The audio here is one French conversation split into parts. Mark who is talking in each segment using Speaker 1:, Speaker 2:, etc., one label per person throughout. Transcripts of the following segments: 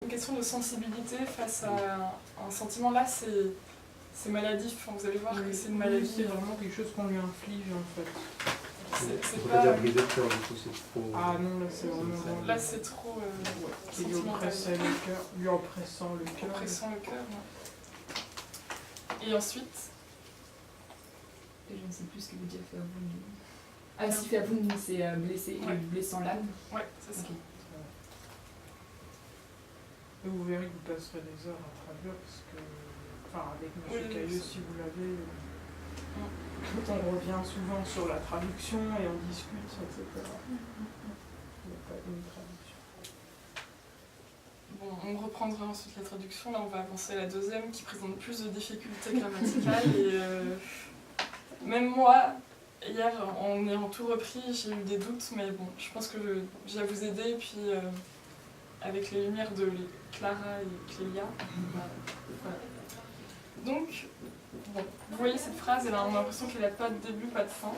Speaker 1: Une question de sensibilité face à un sentiment là, c'est maladif. Vous allez voir que c'est une maladie.
Speaker 2: C'est vraiment quelque chose qu'on lui inflige en fait.
Speaker 1: C'est
Speaker 3: pas dire briser le cœur, du coup, c'est trop.
Speaker 2: Ah non, là c'est vraiment.
Speaker 1: Là c'est trop.
Speaker 2: Qui lui oppressait le cœur, lui oppressant le cœur.
Speaker 1: Oppressant le cœur. Et ensuite.
Speaker 4: Je ne sais plus ce que veut dire Verwunden. Ah si, Verwunden c'est blessé,
Speaker 1: ouais.
Speaker 4: Blessant l'âme.
Speaker 1: Ouais, c'est ça.
Speaker 4: Okay.
Speaker 2: Et vous verrez que vous passerez des heures à traduire parce que, enfin avec M. Cailleux si vous l'avez, on revient souvent sur la traduction et on discute, etc. Il n'y a pas une traduction.
Speaker 1: Bon, on reprendra ensuite la traduction, là on va avancer à la deuxième qui présente plus de difficultés grammaticales et même moi, hier en ayant tout repris, j'ai eu des doutes mais bon, je pense que je vais vous aider et puis avec les lumières de Clara et Clélia. Voilà. Donc, bon, vous voyez cette phrase, on a l'impression qu'elle n'a pas de début, pas de fin.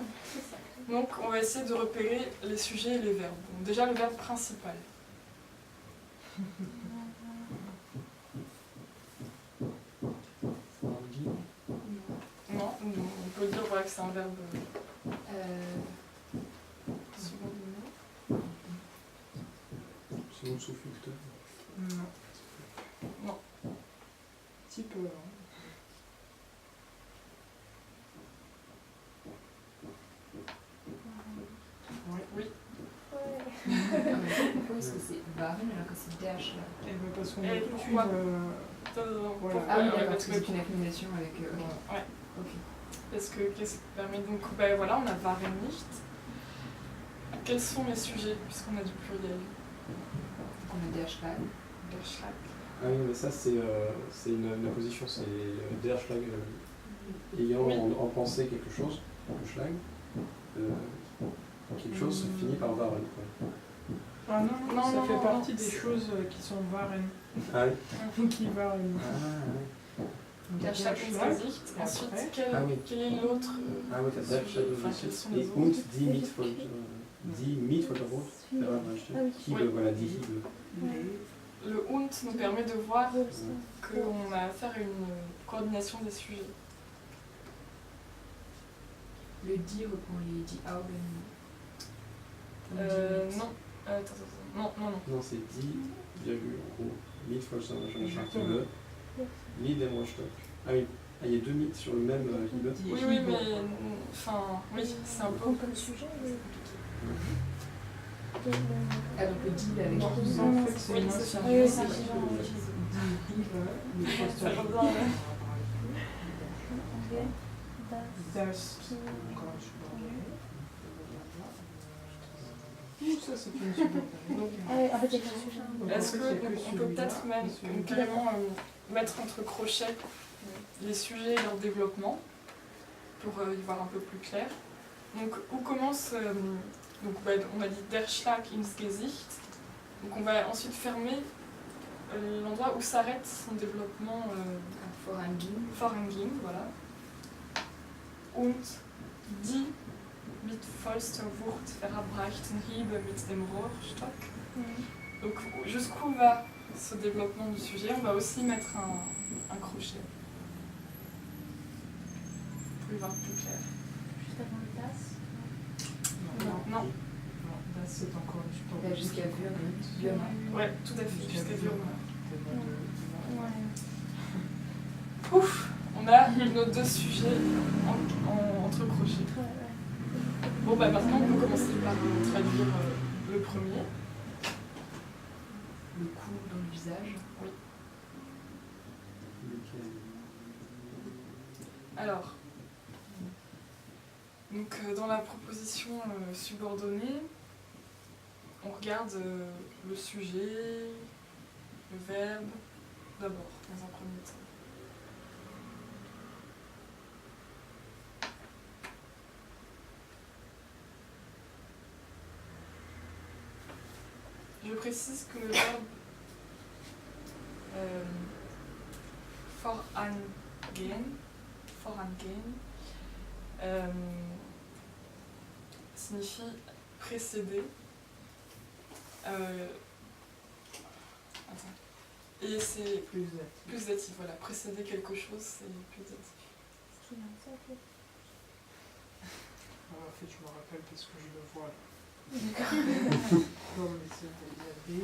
Speaker 1: Donc, on va essayer de repérer les sujets et les verbes. Donc, déjà, le verbe principal. Non, on peut dire voilà, que c'est un verbe subordonné.
Speaker 3: Second sous-fixe.
Speaker 2: Non.
Speaker 1: Non.
Speaker 2: Petit peu. Hein.
Speaker 1: Oui.
Speaker 4: Pourquoi est-ce que c'est Waren alors que c'est der Schlag?
Speaker 2: Parce qu'on
Speaker 1: Et
Speaker 2: a toute
Speaker 1: pourquoi
Speaker 2: voilà.
Speaker 4: Ah oui, d'accord, parce que c'est une accumulation avec...
Speaker 1: Ouais.
Speaker 4: Ok.
Speaker 1: Parce que qu'est-ce qui permet donc... Ben voilà, on a Waren nicht. Quels sont les sujets, puisqu'on a du pluriel?
Speaker 4: On a der Schlag.
Speaker 1: Der Schlag.
Speaker 3: Ah oui, mais ça c'est une apposition, c'est der Schlag ayant en pensée quelque chose, le Schlag. Quelque chose se finit par Waren.
Speaker 2: Ah non, ça fait partie des choses qui sont Waren.
Speaker 3: Ah oui.
Speaker 2: Qui Waren.
Speaker 3: Ah oui.
Speaker 1: Der Schlag ins Gesicht. Ensuite, quel est l'autre
Speaker 3: Ah oui, t'as der Schlag ins Gesicht. Et und die Mietvollerbrot. Qui voilà, die Hiebe.
Speaker 1: Le und nous permet de voir qu'on a affaire à une coordination des sujets.
Speaker 4: Le die reprend les die Augen.
Speaker 1: Non. Non.
Speaker 3: Non, c'est die, virgule, en gros. Mietvollerbrot. Liederrostock. Ah oui, il y a deux mythes sur le même Hiebe.
Speaker 1: Oui, mais enfin, oui, c'est un peu
Speaker 5: comme sujet.
Speaker 4: Ah donc le die avec
Speaker 2: Non,
Speaker 4: tout ça.
Speaker 2: en fait c'est une
Speaker 1: c'est
Speaker 2: Das. Ça c'est une subordonnée.
Speaker 5: En fait, il y a qu'un sujet.
Speaker 1: Est-ce qu'on peut peut-être même carrément mettre entre crochets les sujets et leur développement pour y voir un peu plus clair. Donc où commence donc on a dit der Schlag ins Gesicht. Donc on va ensuite fermer l'endroit où s'arrête son développement Voranging, voilà. Und die mit vollster Wucht verabreichten Hiebe mit dem Rohrstock. Donc jusqu'où va ce développement du sujet, on va aussi mettre un crochet. Pour y voir plus clair.
Speaker 5: Juste avant le das.
Speaker 1: Non.
Speaker 2: Là c'est encore une subordonnée.
Speaker 4: Jusqu'à Würmer.
Speaker 1: Ouais, tout à fait, jusqu'à Würmer.
Speaker 5: Ouais.
Speaker 1: Ouf, on a nos deux sujets entre crochets. Bon maintenant on peut commencer par traduire le premier.
Speaker 4: Le coup dans le visage.
Speaker 1: Oui. Alors, donc dans la proposition subordonnée, on regarde le sujet, le verbe, d'abord, dans un premier temps. Je précise que le verbe vorangehen signifie précéder. Attends. Et c'est
Speaker 2: Plus datif.
Speaker 1: plus datif, voilà. Précéder quelque chose, c'est plus datif.
Speaker 5: Ce qui vient de ça, en fait.
Speaker 2: En fait, je me rappelle parce que je le vois là.
Speaker 5: D'accord.
Speaker 2: Non, mais il y a des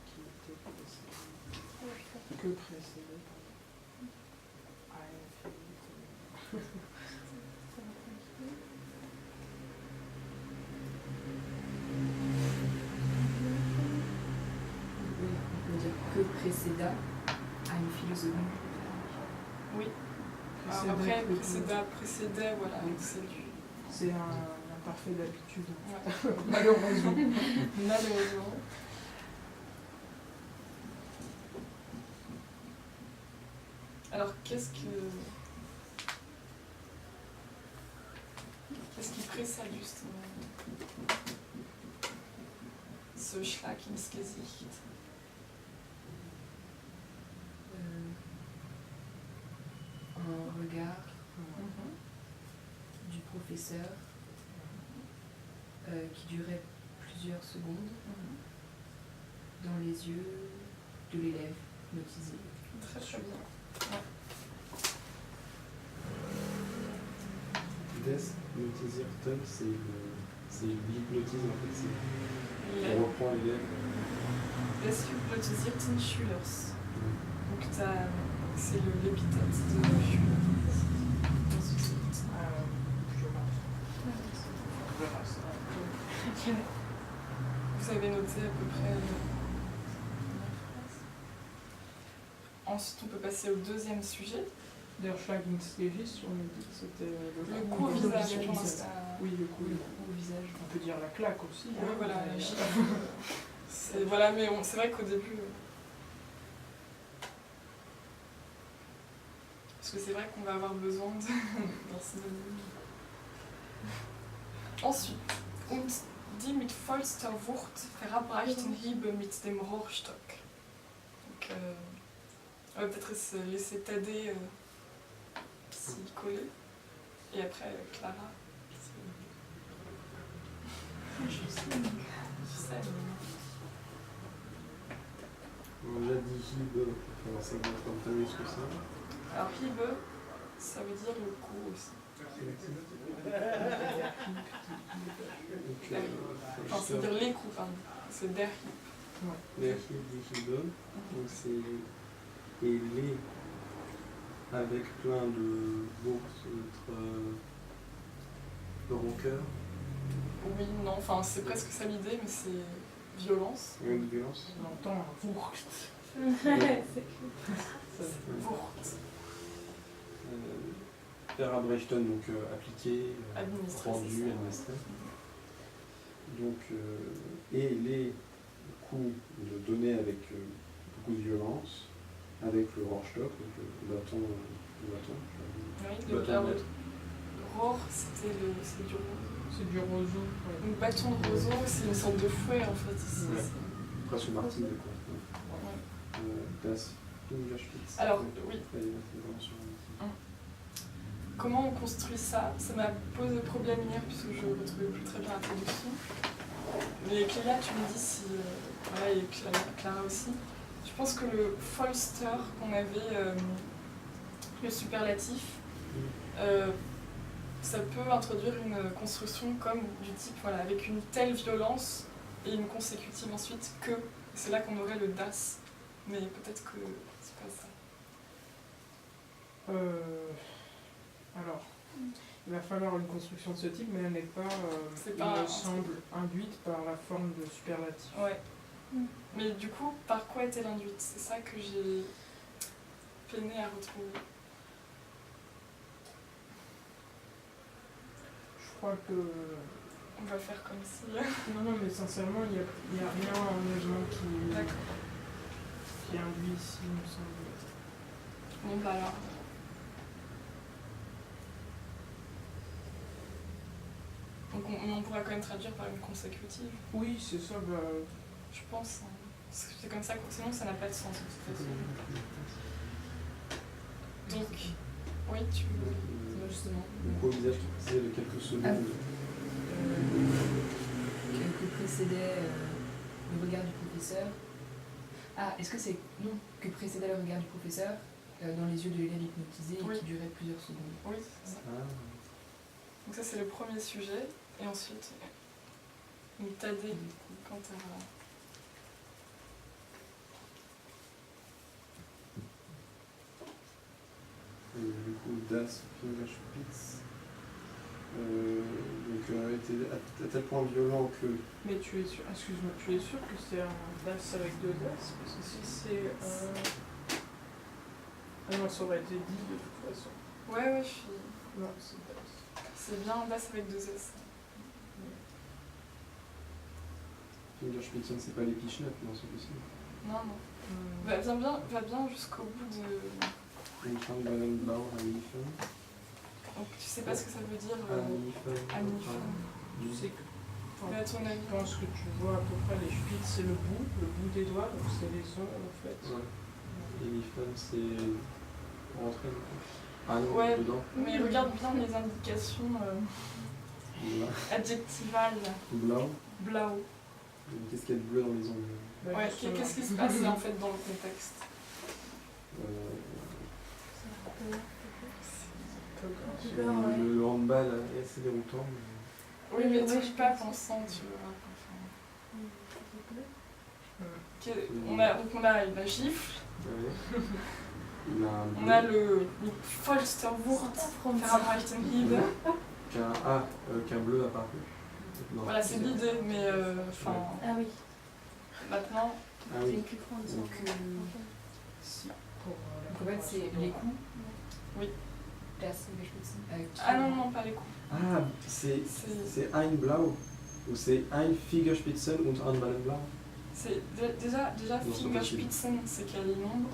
Speaker 2: qui étaient précédés. Que précédés. Ah,
Speaker 5: Ça va tranquille.
Speaker 4: Oui, on peut dire que précéda à une philosophie.
Speaker 1: Oui.
Speaker 2: Précédé,
Speaker 1: Alors après,
Speaker 2: précédé.
Speaker 1: précédait, voilà.
Speaker 2: Oui.
Speaker 1: Donc c'est du...
Speaker 2: C'est un imparfait d'habitude.
Speaker 1: Ouais.
Speaker 2: Malheureusement.
Speaker 1: Malheureusement. Alors qu'est-ce qui précède justement ce Schlag ins Gesicht?
Speaker 4: Un regard du professeur qui durait plusieurs secondes dans les yeux de l'élève notisé.
Speaker 1: Très très bien. Ouais.
Speaker 3: Des Notisierten, c'est l'hypnotisme en fait, on
Speaker 1: L'élève
Speaker 3: reprend l'élève.
Speaker 1: des hypnotisierten Schülers. Donc c'est l'épithète de Schüler.
Speaker 2: Je verrai ça.
Speaker 1: Vous avez noté à peu près la phrase. Ensuite, on peut passer au deuxième sujet.
Speaker 2: Der Schlag ins Gesicht, on a dit que c'était
Speaker 1: Le coup au visage. Je pense à...
Speaker 2: Oui, le coup
Speaker 4: Le coup au visage.
Speaker 2: On peut dire la claque aussi.
Speaker 1: Oui, voilà,
Speaker 2: mais,
Speaker 1: la gifle. Voilà, mais c'est vrai qu'au début... Parce que c'est vrai qu'on va avoir besoin d'un synonyme. Ensuite, und die mit vollster Wucht verabreichten Hiebe mit dem Rohrstock. Donc, on va peut-être se laisser Thaddée s'y coller. Et après, Clara. Je sais,
Speaker 3: On a déjà dit Hibe, alors ça va faire entendu ce que c'est.
Speaker 1: Alors, Hiebe, ça veut dire le coup aussi.
Speaker 3: Donc,
Speaker 1: Enfin, c'est dire les coups, pardon. C'est der Hieb.
Speaker 3: Der Hieb, die Hiebe, donc c'est et les avec plein de bourses, de rancœur,
Speaker 1: Oui, non, enfin, c'est presque ça l'idée, mais c'est violence.
Speaker 3: rien de violence.
Speaker 2: On entend un Wurst.
Speaker 1: Wurt.
Speaker 3: Verabreichten, donc appliqué,
Speaker 1: Administré,
Speaker 3: rendu,
Speaker 1: c'est ça.
Speaker 3: administré. Donc, et les coups donnés avec beaucoup de violence, avec le Rohrstock, donc le bâton,
Speaker 1: Oui,
Speaker 3: le bâton
Speaker 1: alors,
Speaker 3: de
Speaker 1: le
Speaker 3: maître.
Speaker 1: rohr, c'est du roseau.
Speaker 2: C'est du roseau. Ouais.
Speaker 1: Donc, bâton de roseau, c'est une sorte de fouet en fait. Ici.
Speaker 3: Ouais. Presque martine, quoi.
Speaker 1: Ouais.
Speaker 3: Das Fingerspitz.
Speaker 1: Alors, oui.
Speaker 3: Ouais, c'est vraiment sur
Speaker 1: Comment on construit ça? Ça m'a posé problème hier puisque je ne retrouvais plus très bien la traduction. Mais Clélia, tu me dis si... voilà, et Clara aussi. Je pense que le Folster qu'on avait, le superlatif, ça peut introduire une construction comme du type, voilà, avec une telle violence et une consécutive ensuite que. C'est là qu'on aurait le das. Mais peut-être que c'est pas ça.
Speaker 2: Alors, il va falloir une construction de ce type, mais elle n'est pas,
Speaker 1: C'est
Speaker 2: il
Speaker 1: pas
Speaker 2: me
Speaker 1: un
Speaker 2: semble, induite par la forme de superlatif.
Speaker 1: Ouais. Mais du coup, par quoi est-elle induite? C'est ça que j'ai peiné à retrouver.
Speaker 2: Je crois que...
Speaker 1: On va faire comme si...
Speaker 2: Non, mais sincèrement, il n'y a rien en mouvement
Speaker 1: D'accord.
Speaker 2: qui induit ici, il me semble.
Speaker 1: Bon, bah alors... Donc on pourra quand même traduire par une consécutive.
Speaker 2: Oui, c'est ça, bah...
Speaker 1: Je pense. Hein. C'est comme ça, sinon ça n'a pas de sens de toute façon. Donc, oui, tu veux...
Speaker 4: Justement.
Speaker 3: Le coup au visage qui précisait de quelques secondes.
Speaker 4: Que précédait le regard du professeur. Ah, est-ce que c'est non que précéda le regard du professeur dans les yeux de l'élève hypnotisé et
Speaker 1: Oui.
Speaker 4: qui durait plusieurs secondes.
Speaker 1: Oui, c'est ça.
Speaker 3: Ah.
Speaker 1: Donc ça c'est le premier sujet. Et ensuite, donc t'as des... Quand t'as...
Speaker 3: Et du coup, Das Fingerspitz était à tel point violent que.
Speaker 2: Mais tu es sûr, excuse-moi, tu es sûr que c'est un DAS avec deux S? Parce que si c'est un... Ah non, ça aurait été dit de toute façon.
Speaker 1: Ouais, je suis...
Speaker 2: Non, c'est DAS.
Speaker 1: C'est bien un DAS avec 2 S.
Speaker 3: Fingerspitzen, c'est pas les Pichnettes, non, c'est possible.
Speaker 1: Non, non. Va bien jusqu'au bout de...
Speaker 3: Blau, Annifen.
Speaker 1: Donc tu sais pas ce que ça veut dire
Speaker 3: Annifen.
Speaker 2: Tu sais que...
Speaker 1: Mais à ton avis.
Speaker 2: Je pense que tu vois à peu près les spitz, c'est le bout des doigts, donc c'est les os en fait.
Speaker 3: Ouais. Annifen, c'est rentrer du coup. Ah non,
Speaker 1: Ouais.
Speaker 3: dedans.
Speaker 1: Mais regarde bien les indications adjectivales.
Speaker 3: Blau.
Speaker 1: Blau.
Speaker 3: Qu'est-ce qu'il y a de bleu dans les ongles?
Speaker 1: Ouais, qu'est-ce qui se passe en fait dans le contexte?
Speaker 3: Le handball est assez déroutant.
Speaker 1: Oui, mais touche pas pensant, tu vois. Donc on a la gifle,
Speaker 3: Ouais. Il a un bleu.
Speaker 1: on a le Folsterwurst, Verabreitenhiebe.
Speaker 3: Qu'un bleu apparu. Non.
Speaker 1: Voilà, c'est l'idée, mais enfin,
Speaker 5: Ah oui.
Speaker 1: maintenant,
Speaker 3: Ah
Speaker 5: C'est
Speaker 3: oui.
Speaker 5: une plus grande
Speaker 3: Donc,
Speaker 5: sorte.
Speaker 4: Si. Donc en fait, c'est les coups.
Speaker 1: Oui.
Speaker 4: Das Fingerspitzen.
Speaker 1: ah non, pas les coups.
Speaker 3: Ah, c'est ein Blau. Ou c'est ein Fingerspitzen und ein Ballenblau.
Speaker 1: C'est déjà
Speaker 3: Non, c'est pas
Speaker 1: Fingerspitzen, c'est quel nombre?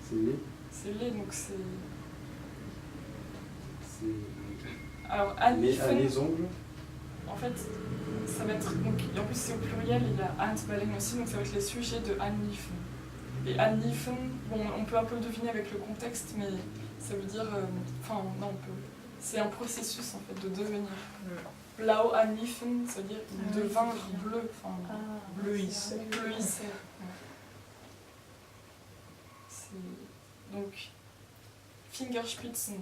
Speaker 3: C'est les.
Speaker 1: C'est les, donc c'est... Alors,
Speaker 3: Les
Speaker 1: Annifen,
Speaker 3: ongles.
Speaker 1: en fait, ça va être... Donc, et en plus, c'est au pluriel, il y a Handballen aussi, donc ça va être les sujets de Annifen. Et Annifen, bon, on peut un peu deviner avec le contexte, mais ça veut dire... Enfin, non, on peut... C'est un processus, en fait, de devenir. Blau Annifen, ça veut dire
Speaker 5: Ah oui,
Speaker 1: devenir
Speaker 5: c'est
Speaker 1: bleu, enfin...
Speaker 5: Ah,
Speaker 2: Bleuissé.
Speaker 1: Bleuissé. Ouais. C'est... Donc... Fingerspitzen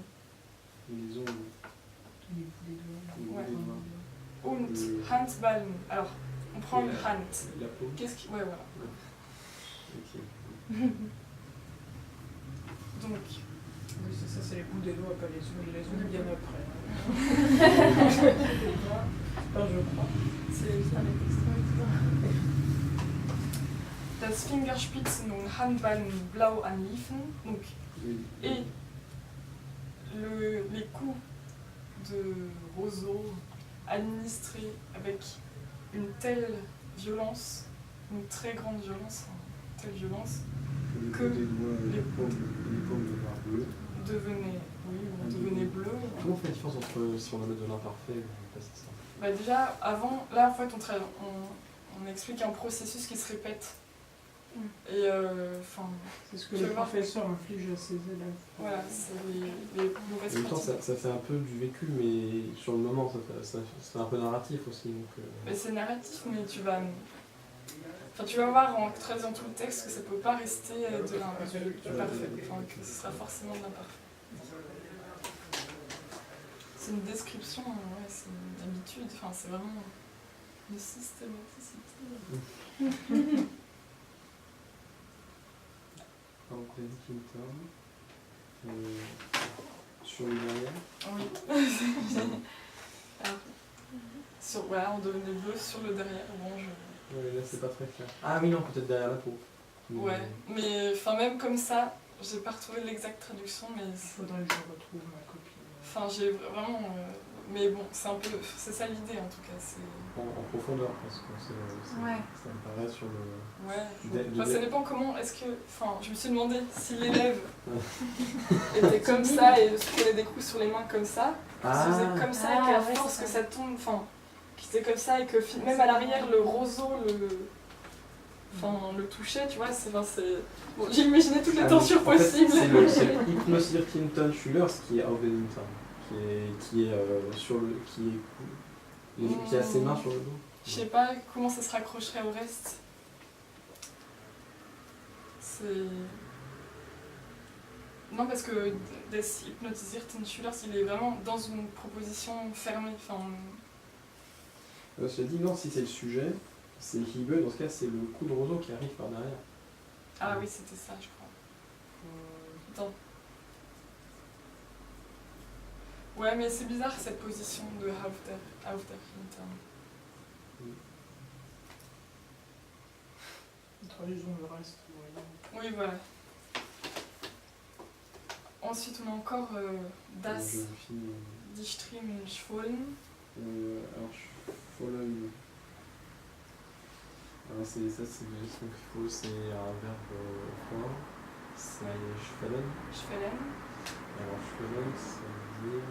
Speaker 3: Les ongles.
Speaker 4: Les bouts des doigts.
Speaker 3: Les
Speaker 1: Ouais.
Speaker 3: doigts.
Speaker 1: und Handballen. Alors, on prend le Hand.
Speaker 3: La peau.
Speaker 1: Qu'est-ce qui... Ouais, voilà.
Speaker 3: Ok.
Speaker 1: Donc...
Speaker 2: Oui, c'est ça, c'est les bouts des doigts, pas les ongles. Les ongles viennent après. Enfin, je crois.
Speaker 1: C'est
Speaker 5: avec extrait.
Speaker 1: das Fingerspitzen und Handballen blau anliefen. Donc,
Speaker 3: Oui.
Speaker 1: et les coups de roseau administrés avec une telle violence, une très grande violence, une telle violence,
Speaker 3: Les
Speaker 1: que
Speaker 3: bouts des doigts,
Speaker 1: les
Speaker 3: les paumes deviennent bleues.
Speaker 1: devenaient, oui, on devenait bleu.
Speaker 3: Comment on fait la différence entre si on a de l'imparfait ou pas, c'est ça?
Speaker 1: Bah déjà, avant, là en fait, on explique un processus qui se répète. Et enfin,
Speaker 2: C'est ce que
Speaker 1: Tu
Speaker 2: le
Speaker 1: vas voir.
Speaker 2: professeur inflige à ses élèves.
Speaker 1: voilà, c'est les mauvaises
Speaker 3: En même temps,
Speaker 1: pratiques.
Speaker 3: ça fait un peu du vécu, mais sur le moment, c'est un peu narratif aussi. Donc,
Speaker 1: Mais c'est narratif, mais tu vas voir en traduisant tout le texte que ça peut pas rester du parfait, enfin que ce sera forcément de l'imparfait. C'est une description, ouais, c'est une habitude, enfin c'est vraiment une systématicité.
Speaker 3: donc, on a dit Clinton. Sur le derrière.
Speaker 1: Oui. Alors, voilà, on devenait bleu sur le derrière. Bon,
Speaker 3: Ouais, là, c'est pas très clair. Ah oui, non, peut-être derrière la peau.
Speaker 1: ouais, mais enfin même comme ça, j'ai pas retrouvé l'exacte traduction, mais
Speaker 2: Il faudrait que je retrouve ma copie.
Speaker 1: enfin j'ai vraiment, mais bon, c'est ça l'idée en tout cas. C'est
Speaker 3: En profondeur, parce que
Speaker 5: Ouais.
Speaker 3: ça me paraît sur le.
Speaker 1: ouais.
Speaker 3: De-
Speaker 1: Enfin, ça dépend comment. Est-ce que, enfin, je me suis demandé si l'élève était comme ça et se prenait des coups sur les mains comme ça, se faisait comme ça et
Speaker 5: Ah,
Speaker 1: qu'à
Speaker 5: ouais,
Speaker 1: force
Speaker 5: c'est
Speaker 1: que
Speaker 5: ça.
Speaker 1: ça tombe, enfin, qu'il était comme ça et que même à l'arrière le roseau le touchait, tu vois, c'est bon, j'ai imaginé toutes les tensures
Speaker 3: en fait,
Speaker 1: possibles.
Speaker 3: c'est le Hypnosir Clinton Schüler qui est Aufwellington, qui est sur le. qui a ses mains sur le dos.
Speaker 1: Je sais pas comment ça se raccrocherait au reste. C'est... Non, parce que Des hypnotisierten Schülers, il est vraiment dans une proposition fermée. Enfin,
Speaker 3: Je te dis non, si c'est le sujet, c'est Hiebe, dans ce cas c'est le coup de roseau qui arrive par derrière.
Speaker 1: ah oui, c'était ça, je crois. Attends. Ouais, mais c'est bizarre cette position de auf der Hintern.
Speaker 2: Traduisons le reste.
Speaker 1: Oui, voilà. Ensuite, on a encore Das, Die Striemen Schwollen.
Speaker 3: Alors, Schwollen. Alors, ça, c'est ce qu'il faut, c'est un verbe fort. C'est Schwellen.
Speaker 1: Schwellen.
Speaker 3: Alors, Schwellen, ça veut dire.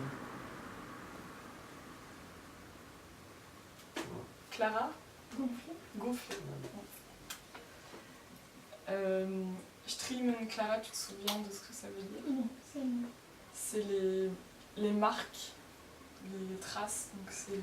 Speaker 1: Clara.
Speaker 5: Gonflé.
Speaker 1: Gonflé. Striemen, Clara, tu te souviens de ce que ça veut dire?
Speaker 5: Non, c'est
Speaker 1: C'est les marques, les traces, donc c'est